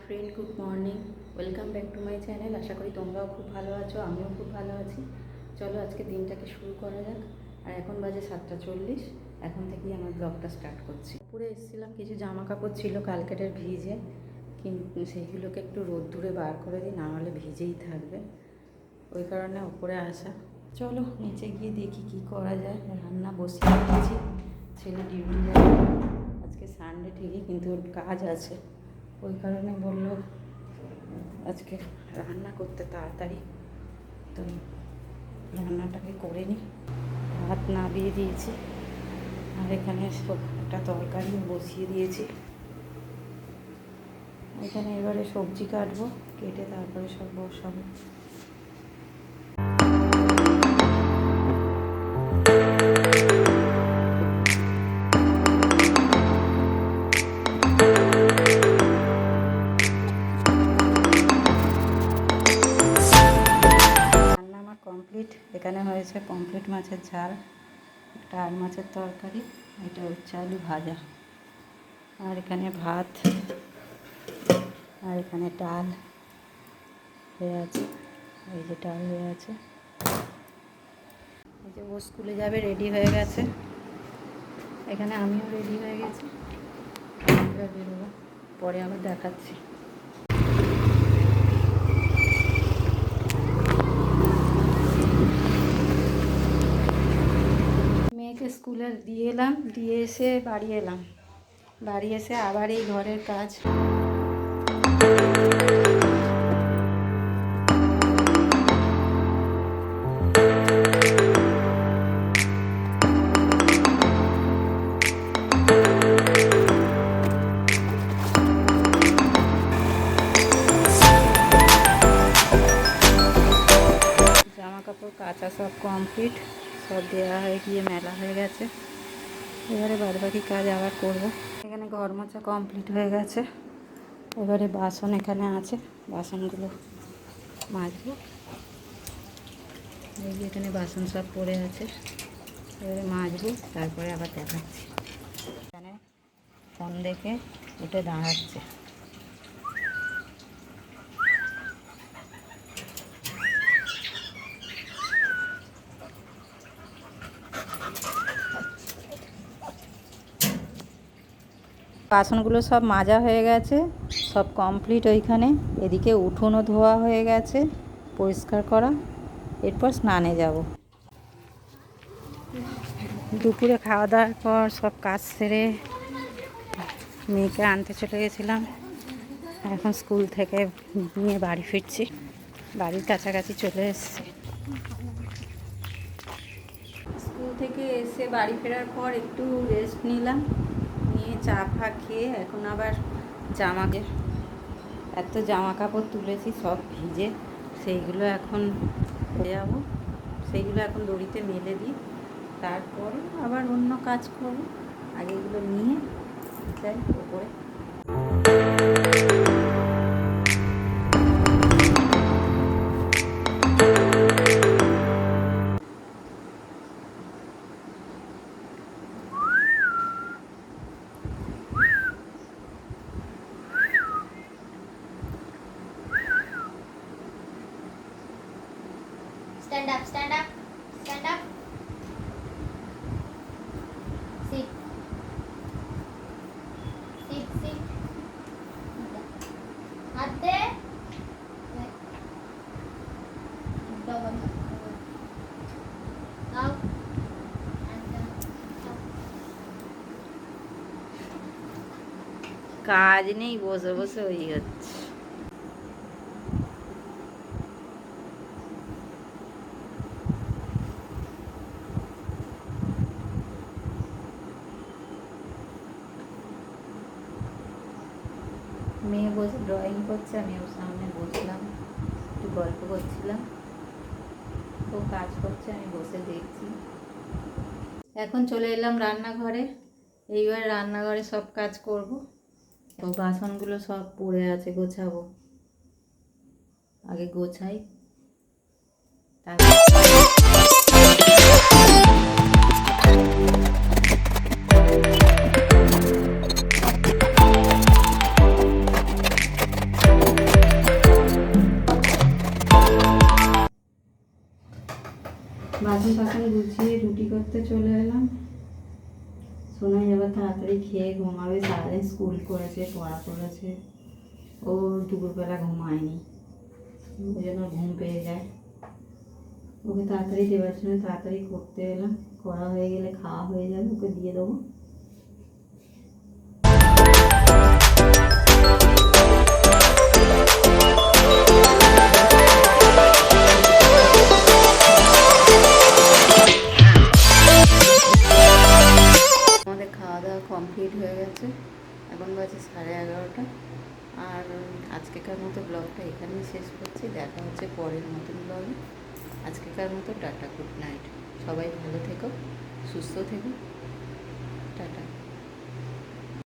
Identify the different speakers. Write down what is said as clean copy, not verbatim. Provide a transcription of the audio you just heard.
Speaker 1: Friend, good morning. Welcome back to my channel. আশা করি তোমরাও খুব ভালো আছো, আমিও খুব ভালো আছি। চলো আজকে দিনটাকে শুরু করা যাক। আর এখন বাজে 7:40। এখন থেকেই আমার ব্লগটা স্টার্ট করছি। উপরে এসেছিলাম, কিছু জামা কাপড় ছিল কালকেটের ভিজে, কিন্তু সেইগুলোকে একটু রোদ্দুরে বার করে দিই, না হলে ভিজেই থাকবে। ওই কারণে উপরে আসা। চলো নিচে গিয়ে দেখি কি করা যায়। রান্না বসিয়ে দিয়েছি, ছেলে ডিউটি যাবে। আজকে সানডে ঠিকই, কিন্তু ওর কাজ আছে, ওই কারণে বললো আজকে রান্না করতে তাড়াতাড়ি। তো রান্নাটাকে করে নিই। ভাত নামিয়ে দিয়েছি, আর এখানে একটা তরকারিও বসিয়ে দিয়েছি। এখানে এবারে সবজি কাটবো, কেটে তারপরে সব বসাবো। কমপ্লিট। এখানে হয়েছে কমপ্লিট মাছের ঝাল, একটা আর মাছের তরকারি, এটা হচ্ছে আলু ভাজা, আর এখানে ভাত, আর এখানে ডাল হয়ে আছে। এই যে ডাল হয়ে আছে। এই যে ও স্কুলে যাবে, রেডি হয়ে গেছে। এখানে আমিও রেডি হয়ে গেছি, বেরোবো, পরে আবার দেখাচ্ছি। মেয়েকে স্কুলে দিয়ে এলাম, দিয়ে এসে বাড়ি এলাম। বাড়ি এসে আবার এই ঘরের কাজ। জামা কাপড় কাচা সব কমপ্লিট, সব দেওয়া হয়ে গিয়ে মেলা হয়ে গেছে। এবারে বাদবাকি কাজ আবার করব। এখানে ঘর মোছা কমপ্লিট হয়ে গেছে। এবারে বাসন এখানে আছে, বাসনগুলো মাজবো। এই যে এখানে বাসন সব পড়ে আছে, এবারে মাজবো, তারপরে আবার দেখাচ্ছি। এখানে ফোন দেখে উঠে দাঁড়াচ্ছে। বাসনগুলো সব মাজা হয়ে গেছে, সব কমপ্লিট। ওইখানে এদিকে উঠোনও ধোয়া হয়ে গেছে, পরিষ্কার করা। এরপর স্নানে যাব। দুপুরে খাওয়া দাওয়ার পর সব কাজ সেরে মেয়েকে আনতে চলে গেছিলাম। এখন স্কুল থেকে নিয়ে বাড়ি ফিরছি, বাড়ির কাছাকাছি চলে এসেছি। স্কুল থেকে এসে বাড়ি ফেরার পর একটু রেস্ট নিলাম, নিয়ে চা ফা খেয়ে এখন আবার এত জামা কাপড় তুলেছি সব ভিজে, সেইগুলো এখন যাবো, সেইগুলো এখন দড়িতে মেলে দিই, তারপরে আবার অন্য কাজ করব। আগে এগুলো নিয়ে যাই উপরে।
Speaker 2: Stand up, stand up, stand up. Sit. Sit, sit. हाथ दे. Double. Up. And down. Up.
Speaker 1: কাজ নেই, বসে বসে ওই হচ্ছে। মেয়ে বসে ড্রয়িং করছে, আমি ওর সামনে বসলাম, একটু গল্প করছিলাম। ও কাজ করছে, আমি বসে দেখছি। এখন চলে এলাম রান্নাঘরে। এইবার রান্নাঘরে সব কাজ করব। ও বাসনগুলো সব পড়ে আছে, গোছাবো। আগে গোছাই, তারপর বাসন টাসন গুছিয়ে রুটি করতে চলে এলাম। সোনাই আবার তাড়াতাড়ি খেয়ে ঘুমাবে, সারাদিন স্কুল করেছে, পড়া করেছে, ও দুপুরবেলা ঘুমায়নি, ওই জন্য ঘুম পেয়ে যায়। ওকে তাড়াতাড়ি দেওয়ার জন্য তাড়াতাড়ি করতে এলাম, করা হয়ে গেলে খাওয়া হয়ে যাবে, ওকে দিয়ে দেবো। আমাদের খাওয়া দাওয়া কমপ্লিট হয়ে গেছে, এখন বাজে 11:30। আর আজকেকার মতো ব্লগটা এখানেই শেষ করছি, দেখা হচ্ছে পরের নতুন ব্লগে। আজকেকার মতো টাটা, গুড নাইট। সবাই ভালো থেকো, সুস্থ থেকো।